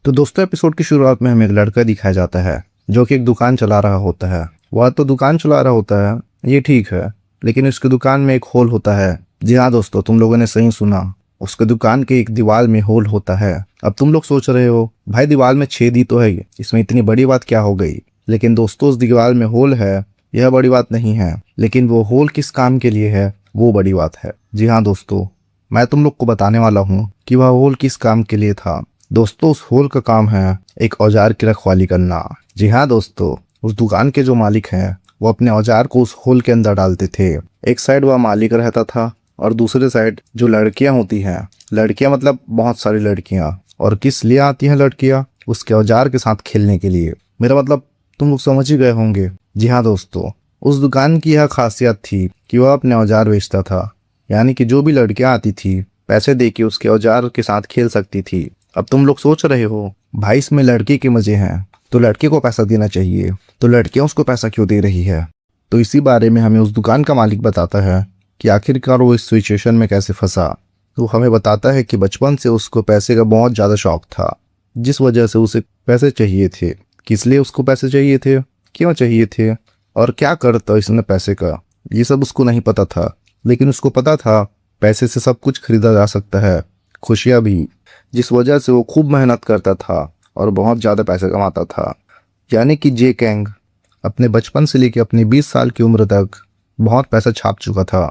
तो दोस्तों, एपिसोड की शुरुआत में हमें एक लड़का दिखाया जाता है जो कि एक दुकान चला रहा होता है। वह तो दुकान चला रहा होता है, ये ठीक है, लेकिन उसकी दुकान में एक होल होता है। जी हाँ दोस्तों, तुम लोगों ने सही सुना, उसके दुकान के एक दीवार में होल होता है। अब तुम लोग सोच रहे हो भाई दीवार में छेद ही तो है, इसमें इतनी बड़ी बात क्या हो गई। लेकिन दोस्तों, उस दीवार में होल है, यह बड़ी बात नहीं है, लेकिन वो होल किस काम के लिए है वो बड़ी बात है। जी हाँ दोस्तों, मैं तुम लोग को बताने वाला हूँ कि वह होल किस काम के लिए था। दोस्तों, उस होल का काम है एक औजार की रखवाली करना। जी हाँ दोस्तों, उस दुकान के जो मालिक हैं वो अपने औजार को उस होल के अंदर डालते थे। एक साइड वह मालिक रहता था और दूसरे साइड जो लड़कियां होती हैं, लड़कियां मतलब बहुत सारी लड़कियां। और किस लिए आती हैं लड़कियां? उसके औजार के साथ खेलने के लिए। मेरा मतलब तुम लोग समझ ही गए होंगे। जी हाँ दोस्तों, उस दुकान की यह खासियत थी कि वह अपने औजार बेचता था, यानी कि जो भी लड़कियां आती थी पैसे दे के उसके औजार के साथ खेल सकती थी। अब तुम लोग सोच रहे हो भाई इसमें लड़की के मजे हैं, तो लड़के को पैसा देना चाहिए, तो लड़कियां उसको पैसा क्यों दे रही है? तो इसी बारे में हमें उस दुकान का मालिक बताता है कि आखिरकार वो इस सिचुएशन में कैसे फंसा। तो हमें बताता है कि बचपन से उसको पैसे का बहुत ज़्यादा शौक था, जिस वजह से उसे पैसे चाहिए थे। किस लिए उसको पैसे चाहिए थे, क्यों चाहिए थे और क्या करता इसने पैसे का, ये सब उसको नहीं पता था। लेकिन उसको पता था पैसे से सब कुछ खरीदा जा सकता है, खुशियाँ भी। जिस वजह से वो खूब मेहनत करता था और बहुत ज़्यादा पैसे कमाता था। यानी कि जे कैंग अपने बचपन से लेकर अपनी 20 साल की उम्र तक बहुत पैसा छाप चुका था।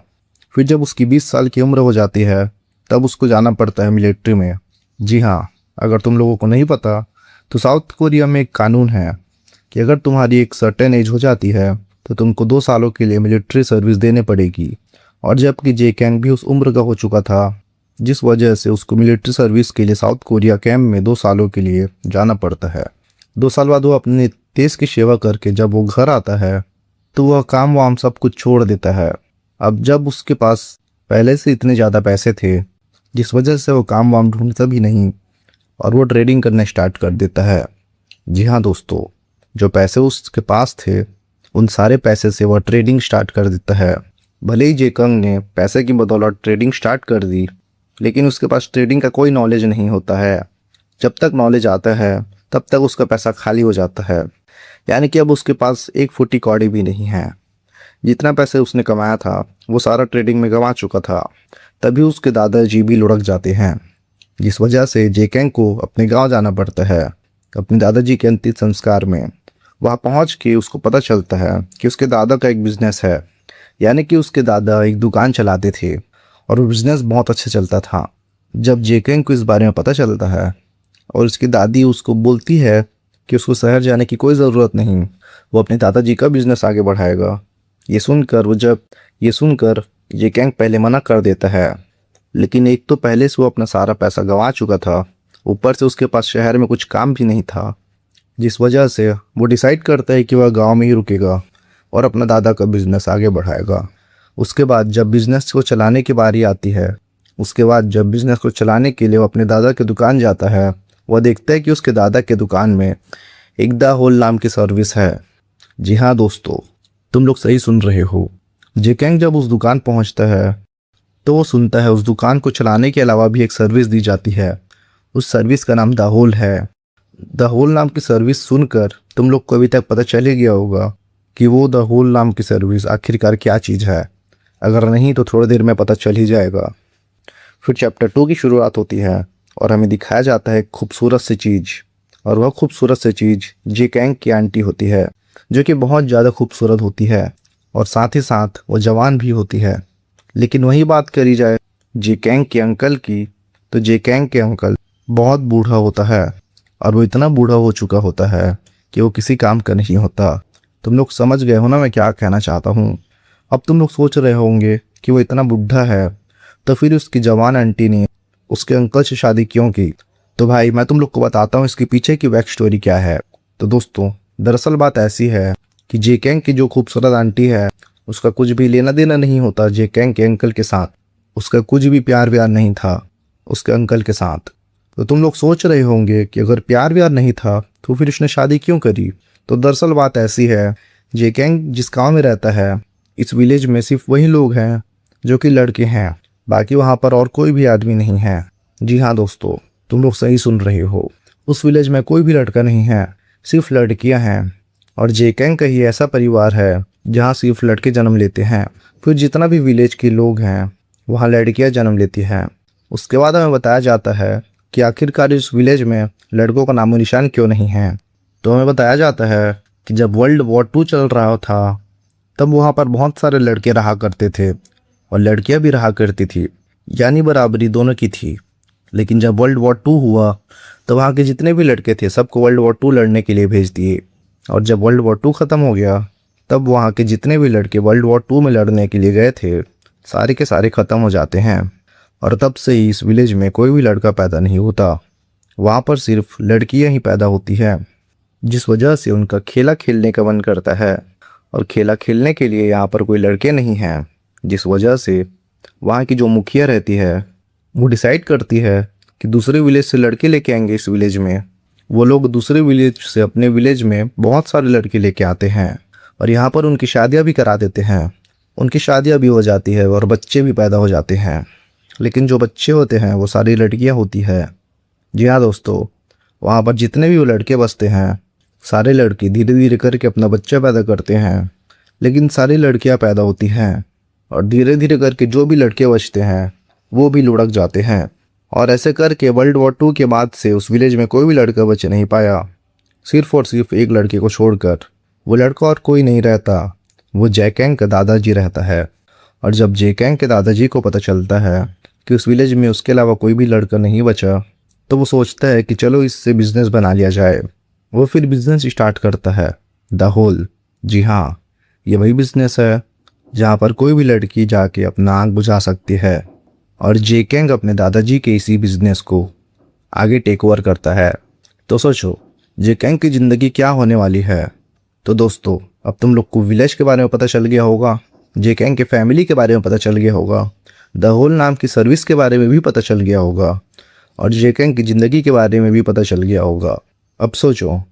फिर जब उसकी 20 साल की उम्र हो जाती है तब उसको जाना पड़ता है मिलिट्री में। जी हाँ, अगर तुम लोगों को नहीं पता तो साउथ कोरिया में एक कानून है कि अगर तुम्हारी एक सर्टेन एज हो जाती है तो तुमको 2 सालों के लिए मिलिट्री सर्विस देने पड़ेगी। और जबकि जे कैंग भी उस उम्र का हो चुका था, जिस वजह से उसको मिलिट्री सर्विस के लिए साउथ कोरिया कैंप में 2 सालों के लिए जाना पड़ता है। 2 साल बाद वो अपने देश की सेवा करके जब वो घर आता है तो वह काम वाम सब कुछ छोड़ देता है। अब जब उसके पास पहले से इतने ज़्यादा पैसे थे, जिस वजह से वो काम वाम ढूंढता भी नहीं और वो ट्रेडिंग करना स्टार्ट कर देता है। जी हाँ दोस्तों, जो पैसे उसके पास थे उन सारे पैसे से वह ट्रेडिंग स्टार्ट कर देता है। भले ही जेकंग ने पैसे की बदौलत ट्रेडिंग स्टार्ट कर दी, लेकिन उसके पास ट्रेडिंग का कोई नॉलेज नहीं होता है। जब तक नॉलेज आता है तब तक उसका पैसा खाली हो जाता है। यानी कि अब उसके पास एक फुटी कौड़ी भी नहीं है। जितना पैसे उसने कमाया था वो सारा ट्रेडिंग में गंवा चुका था। तभी उसके दादाजी भी लुढ़क जाते हैं, जिस वजह से जेकैंग को अपने गांव जाना पड़ता है अपने दादाजी के अंतिम संस्कार में। वहाँ पहुँच के उसको पता चलता है कि उसके दादा का एक बिजनेस है, यानी कि उसके दादा एक दुकान चलाते थे और वो बिजनेस बहुत अच्छा चलता था। जब जेकैंग को इस बारे में पता चलता है और उसकी दादी उसको बोलती है कि उसको शहर जाने की कोई ज़रूरत नहीं, वो अपने दादाजी का बिजनेस आगे बढ़ाएगा। ये सुनकर जेकैंग पहले मना कर देता है, लेकिन एक तो पहले से वो अपना सारा पैसा गंवा चुका था, ऊपर से उसके पास शहर में कुछ काम भी नहीं था। जिस वजह से वो डिसाइड करता है कि वह गांव में ही रुकेगा और अपना दादा का बिजनेस आगे बढ़ाएगा। उसके बाद जब बिजनेस को चलाने की बारी आती है, उसके बाद जब बिजनेस को चलाने के लिए वो अपने दादा के दुकान जाता है, वह देखता है कि उसके दादा के दुकान में एक द होल नाम की सर्विस है। जी हाँ दोस्तों, तुम लोग सही सुन रहे हो। जेकैंग जब उस दुकान पहुंचता है तो वो सुनता है उस दुकान को चलाने के अलावा भी एक सर्विस दी जाती है। उस सर्विस का नाम द होल है। द होल नाम की सर्विस सुनकर तुम लोग को अभी तक पता चल ही गया होगा कि वो द होल नाम की सर्विस आखिरकार क्या चीज़ है। अगर नहीं तो थोड़ी देर में पता चल ही जाएगा। फिर चैप्टर 2 की शुरुआत होती है और हमें दिखाया जाता है एक खूबसूरत सी चीज़, और वह खूबसूरत सी चीज़ जेकैंग की आंटी होती है, जो कि बहुत ज़्यादा खूबसूरत होती है और साथ ही साथ वो जवान भी होती है। लेकिन वही बात करी जाए जेकैंग के अंकल की, तो जेकैंग के अंकल बहुत बूढ़ा होता है और वो इतना बूढ़ा हो चुका होता है कि वो किसी काम का नहीं होता। तुम लोग समझ गए हो ना मैं क्या कहना चाहता हूँ। अब तुम लोग सोच रहे होंगे कि वो इतना बुढ़ा है तो फिर उसकी जवान आंटी ने उसके अंकल से शादी क्यों की। तो भाई मैं तुम लोग को बताता हूँ इसके पीछे की बैक स्टोरी क्या है। तो दोस्तों, दरअसल बात ऐसी है कि जेकैंग की जो खूबसूरत आंटी है उसका कुछ भी लेना देना नहीं होता जेकैंग के अंकल के साथ। उसका कुछ भी प्यार व्यार नहीं था उसके अंकल के साथ। तो तुम लोग सोच रहे होंगे कि अगर प्यार व्यार नहीं था तो फिर उसने शादी क्यों करी। तो दरअसल बात ऐसी है, जेकैंग जिस गांव में रहता है इस विलेज में सिर्फ वही लोग हैं जो कि लड़के हैं, बाकी वहाँ पर और कोई भी आदमी नहीं है। जी हाँ दोस्तों, तुम लोग सही सुन रहे हो। उस विलेज में कोई भी लड़का नहीं है, सिर्फ लड़कियां हैं। और जेकैंग का ही ऐसा परिवार है जहाँ सिर्फ लड़के जन्म लेते हैं। फिर जितना भी विलेज के लोग हैं वहाँ लड़कियां जन्म लेती हैं। उसके बाद हमें बताया जाता है कि आखिरकार इस विलेज में लड़कों का नामो निशान क्यों नहीं है। तो हमें बताया जाता है कि जब वर्ल्ड वॉर 2 चल रहा था तब वहाँ पर बहुत सारे लड़के रहा करते थे और लड़कियां भी रहा करती थी, यानी बराबरी दोनों की थी। लेकिन जब वर्ल्ड वॉर 2 हुआ तो वहाँ के जितने भी लड़के थे सबको वर्ल्ड वॉर 2 लड़ने के लिए भेज दिए। और जब वर्ल्ड वॉर 2 ख़त्म हो गया तब वहाँ के जितने भी लड़के वर्ल्ड वॉर 2 में लड़ने के लिए गए थे सारे के सारे ख़त्म हो जाते हैं। और तब से ही इस विलेज में कोई भी लड़का पैदा नहीं होता, वहाँ पर सिर्फ लड़कियाँ ही पैदा होती हैं। जिस वजह से उनका खेला खेलने का मन करता है और खेला खेलने के लिए यहाँ पर कोई लड़के नहीं हैं। जिस वजह से वहाँ की जो मुखिया रहती है वो डिसाइड करती है कि दूसरे विलेज से लड़के लेके आएंगे इस विलेज में। वो लोग दूसरे विलेज से अपने विलेज में बहुत सारे लड़के लेके आते हैं और यहाँ पर उनकी शादियाँ भी करा देते हैं। उनकी शादियाँ भी हो जाती है और बच्चे भी पैदा हो जाते हैं। लेकिन जो बच्चे होते हैं वो सारी लड़कियाँ होती है। जी हाँ दोस्तों, वहाँ पर जितने भी वो लड़के बसते हैं सारे लड़के धीरे धीरे करके अपना बच्चा पैदा करते हैं। लेकिन सारी लड़कियाँ पैदा होती हैं और धीरे धीरे करके जो भी लड़के बचते हैं वो भी लुढ़क जाते हैं। और ऐसे करके वर्ल्ड वॉर 2 के बाद से उस विलेज में कोई भी लड़का बच नहीं पाया, सिर्फ और सिर्फ एक लड़के को छोड़कर। वो लड़का और कोई नहीं रहता, वो जेकैंग का दादाजी रहता है। और जब जेकैंग के दादाजी को पता चलता है कि उस विलेज में उसके अलावा कोई भी लड़का नहीं बचा तो वो सोचता है कि चलो इससे बिजनेस बना लिया जाए। वो फिर बिजनेस स्टार्ट करता है, द होल। जी हाँ, ये वही बिजनेस है जहाँ पर कोई भी लड़की जाके अपना आग बुझा सकती है। और जेकैंग अपने दादाजी के इसी बिजनेस को आगे टेक ओवर करता है। तो सोचो जेकैंग की ज़िंदगी क्या होने वाली है। तो दोस्तों, अब तुम लोग को विलेज के बारे में पता चल गया होगा, जेकैंग के फैमिली के बारे में पता चल गया होगा, द होल नाम की सर्विस के बारे में भी पता चल गया होगा और जेकैंग की ज़िंदगी के बारे में भी पता चल गया होगा। अब सोचो,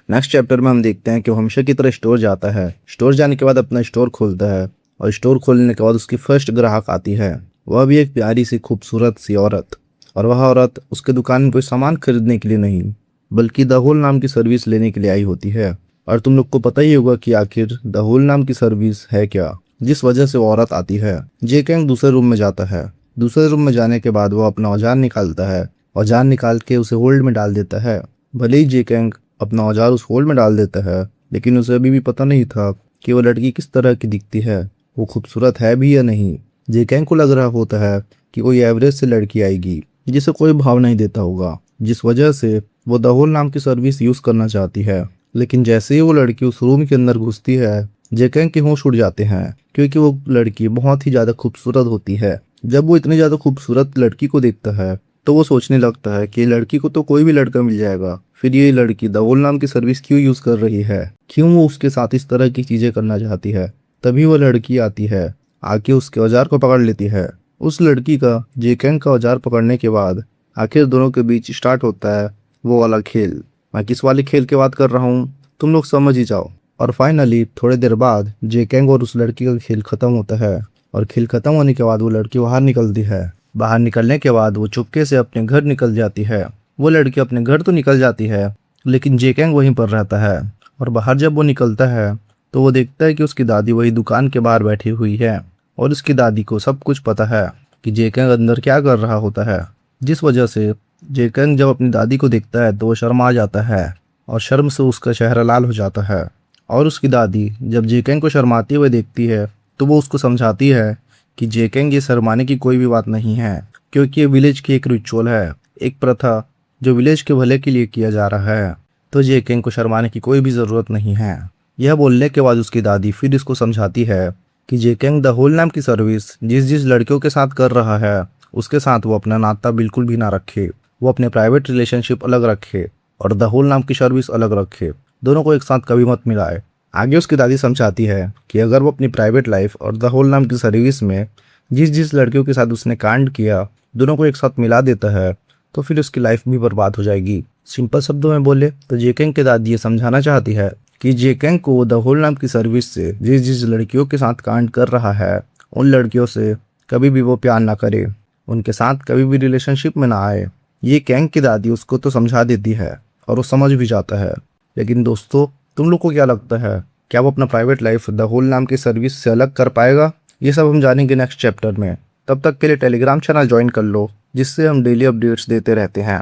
नेक्स्ट चैप्टर में हम देखते हैं कि वो हमेशा की तरह स्टोर जाता है। स्टोर जाने के बाद अपना स्टोर खोलता है और स्टोर खोलने के बाद उसकी फर्स्ट ग्राहक आती है। वह भी एक प्यारी सी खूबसूरत सी औरत। और वह औरत उसके दुकान में कोई सामान खरीदने के लिए नहीं बल्कि द होल नाम की सर्विस लेने के लिए आई होती है। और तुम लोग को पता ही होगा कि आखिर द होल नाम की सर्विस है क्या, जिस वजह से वो औरत आती है। जेकैंग दूसरे रूम में जाता है। दूसरे रूम में जाने के बाद वो अपना औजार निकालता है। औजार निकाल के उसे होल्ड में डाल देता है। भले ही जेकैंग अपना औजार उस होल्ड में डाल देता है लेकिन उसे अभी भी पता नहीं था कि वो लड़की किस तरह की दिखती है, वो खूबसूरत है भी या नहीं। जेकैंग को लग रहा होता है कि कोई एवरेज से लड़की आएगी जिसे कोई भाव नहीं देता होगा, जिस वजह से वो द होल नाम की सर्विस यूज़ करना चाहती है। लेकिन जैसे ही वो लड़की उस रूम के अंदर घुसती है जेकैंग के होश उड़ जाते हैं क्योंकि वो लड़की बहुत ही ज़्यादा खूबसूरत होती है। जब वो इतनी ज़्यादा खूबसूरत लड़की को देखता है तो वो सोचने लगता है कि लड़की को तो कोई भी लड़का मिल जाएगा, फिर ये लड़की द होल नाम की सर्विस क्यों यूज़ कर रही है, क्यों वो उसके साथ इस तरह की चीज़ें करना चाहती है। तभी वो लड़की आती है, आके उसके औजार को पकड़ लेती है। उस लड़की का जेकैंग का औजार पकड़ने के बाद आखिर दोनों के बीच स्टार्ट होता है वो वाला खेल। मैं किस वाले खेल की बात कर रहा हूँ तुम लोग समझ ही जाओ। और फाइनली थोड़ी देर बाद जेकैंग और उस लड़की का खेल खत्म होता है और खेल खत्म होने के बाद वो लड़की बाहर निकलती है। बाहर निकलने के बाद वो चुपके से अपने घर निकल जाती है। वो लड़की अपने घर तो निकल जाती है लेकिन जेकैंग वहीं पर रहता है। और बाहर जब वो निकलता है तो वो देखता है कि उसकी दादी वही दुकान के बाहर बैठी हुई है और उसकी दादी को सब कुछ पता है कि जेकैंग अंदर क्या कर रहा होता है। जिस वजह से जेकैंग जब अपनी दादी को देखता है तो वो शर्मा जाता है और शर्म से उसका चेहरा लाल हो जाता है। और उसकी दादी जब जेकैंग को शर्माते हुए देखती है तो वो उसको समझाती है कि जेकैंग ये शर्माने की कोई भी बात नहीं है क्योंकि ये विलेज की एक रिचुअल है, एक प्रथा जो विलेज के भले के लिए किया जा रहा है। तो जेकैंग को शर्माने की कोई भी ज़रूरत नहीं है। यह बोलने के बाद उसकी दादी फिर इसको समझाती है कि जेकैंग द होल नाम की सर्विस जिस जिस लड़कियों के साथ कर रहा है उसके साथ वो अपना नाता बिल्कुल भी ना रखे, वो अपने प्राइवेट रिलेशनशिप अलग रखे और द होल नाम की सर्विस अलग रखे, दोनों को एक साथ कभी मत मिलाए। आगे उसकी दादी समझाती है कि अगर वो अपनी प्राइवेट लाइफ और द होल नाम की सर्विस में जिस जिस लड़कियों के साथ उसने कांड किया दोनों को एक साथ मिला देता है तो फिर उसकी लाइफ भी बर्बाद हो जाएगी। सिंपल शब्दों में बोले तो जेकैंग की दादी ये समझाना चाहती है कि जेकैंग को द होल नाम की सर्विस से जिस जिस लड़कियों के साथ कांड कर रहा है उन लड़कियों से कभी भी वो प्यार ना करे, उनके साथ कभी भी रिलेशनशिप में ना आए ये कैंग की दादी उसको तो समझा देती है और वो समझ भी जाता है। लेकिन दोस्तों, तुम लोग को क्या लगता है, क्या वो अपना प्राइवेट लाइफ द होल नाम की सर्विस से अलग कर पाएगा? ये सब हम जानेंगे नेक्स्ट चैप्टर में। तब तक के लिए टेलीग्राम चैनल ज्वाइन कर लो, जिससे हम डेली अपडेट्स देते रहते हैं।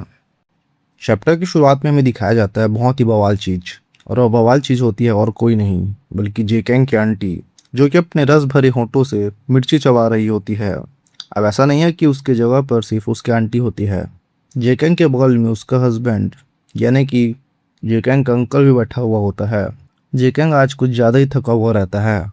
चैप्टर की शुरुआत में हमें दिखाया जाता है बहुत ही बवाल चीज, और वो बवाल चीज होती है और कोई नहीं बल्कि जेकैंग की आंटी, जो कि अपने रस भरे होंठों से मिर्ची चबा रही होती है। अब ऐसा नहीं है कि उसके जगह पर सिर्फ उसकी आंटी होती है, जेकैंग के बगल में उसका हस्बैंड यानी कि जेकैंग का अंकल भी बैठा हुआ होता है। जेकैंग आज कुछ ज़्यादा ही थका हुआ रहता है,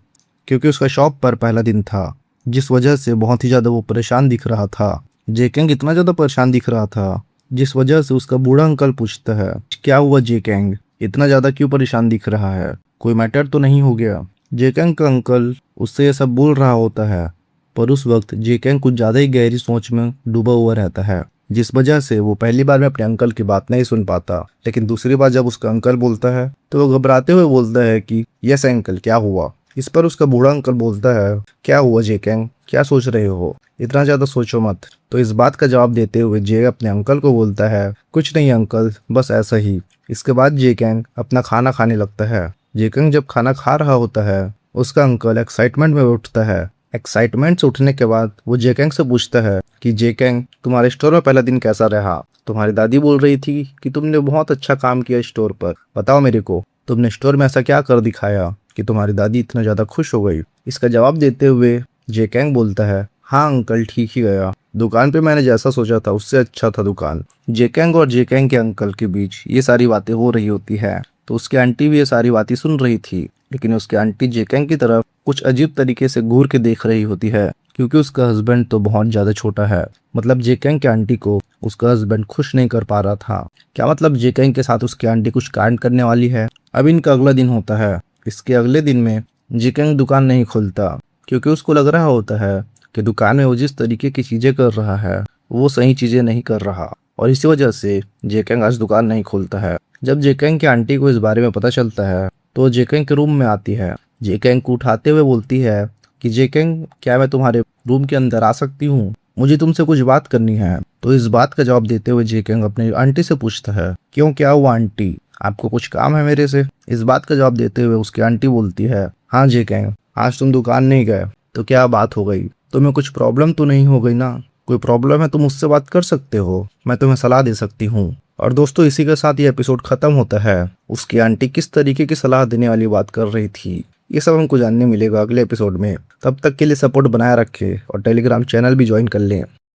क्योंकि उसका शॉप पर पहला दिन था, जिस वजह से बहुत ही ज़्यादा वो परेशान दिख रहा था। जेकैंग इतना ज़्यादा परेशान दिख रहा था, जिस वजह से उसका बूढ़ा अंकल पूछता है, क्या हुआ जेकैंग, इतना ज़्यादा क्यों परेशान दिख रहा है, कोई मैटर तो नहीं हो गया? जेकैंग का अंकल उससे ये सब बोल रहा होता है, पर उस वक्त जेकैंग कुछ ज़्यादा ही गहरी सोच में डूबा हुआ रहता है, जिस वजह से वो पहली बार में अपने अंकल की बात नहीं सुन पाता। लेकिन दूसरी बार जब उसका अंकल बोलता है तो वो घबराते हुए बोलता है कि यस अंकल, क्या हुआ? इस पर उसका बूढ़ा अंकल बोलता है, क्या हुआ जेकैंग, क्या सोच रहे हो, इतना ज़्यादा सोचो मत। तो इस बात का जवाब देते हुए जे अपने अंकल को बोलता है, कुछ नहीं अंकल, बस ऐसा ही। इसके बाद जेकैंग अपना खाना खाने लगता है। जेकैंग जब खाना खा रहा होता है, उसका अंकल एक्साइटमेंट में उठता है। एक्साइटमेंट से उठने के बाद वो जेकैंग से पूछता है कि जेकैंग, तुम्हारे स्टोर में पहला दिन कैसा रहा? तुम्हारी दादी बोल रही थी कि तुमने बहुत अच्छा काम किया स्टोर पर, बताओ मेरे को, तुमने स्टोर में ऐसा क्या कर दिखाया कि तुम्हारी दादी इतना ज़्यादा खुश हो गई? इसका जवाब देते हुए जेकैंग बोलता है, हाँ अंकल, ठीक ही गया, दुकान पे मैंने जैसा सोचा था उससे अच्छा था दुकान। जेकैंग और जेकैंग के अंकल के बीच ये सारी बातें हो रही होती है, तो उसकी आंटी भी ये सारी बातें सुन रही थी। लेकिन उसकी आंटी जेकैंग की तरफ कुछ अजीब तरीके से घूर के देख रही होती है, क्योंकि उसका हस्बैंड तो बहुत ज्यादा छोटा है। मतलब जेकैंग की आंटी को उसका हस्बैंड खुश नहीं कर पा रहा था। क्या मतलब जेकैंग के साथ उसकी आंटी कुछ कांड करने वाली है? अब इनका अगला दिन होता है। इसके अगले दिन में जेकैंग दुकान नहीं खोलता, क्योंकि उसको लग रहा होता है कि दुकान में वो जिस तरीके की चीजें कर रहा है वो सही चीजें नहीं कर रहा, और इसी वजह से जेकैंग आज दुकान नहीं खोलता है। जब जेकैंग की आंटी को इस बारे में पता चलता है तो वो जेकैंग के रूम में आती है। जेकैंग को उठाते हुए बोलती है कि जेकैंग, क्या मैं तुम्हारे रूम के अंदर आ सकती हूँ? मुझे तुमसे कुछ बात करनी है। तो इस बात का जवाब देते हुए जेकैंग अपनी आंटी से पूछता है, क्यों, क्या हुआ आंटी, आपको कुछ काम है मेरे से? इस बात का जवाब देते हुए उसकी आंटी बोलती है, हाँ जेकैंग, आज तुम दुकान नहीं गए तो क्या बात हो गई? तुम्हें कुछ प्रॉब्लम तो नहीं हो गई ना? कोई प्रॉब्लम है तो मुझसे बात कर सकते हो, मैं तुम्हें सलाह दे सकती हूँ। और दोस्तों, इसी के साथ ये एपिसोड खत्म होता है। उसकी आंटी किस तरीके की सलाह देने वाली बात कर रही थी, ये सब हमको जानने मिलेगा अगले एपिसोड में। तब तक के लिए सपोर्ट बनाए रखें और टेलीग्राम चैनल भी ज्वाइन कर लें।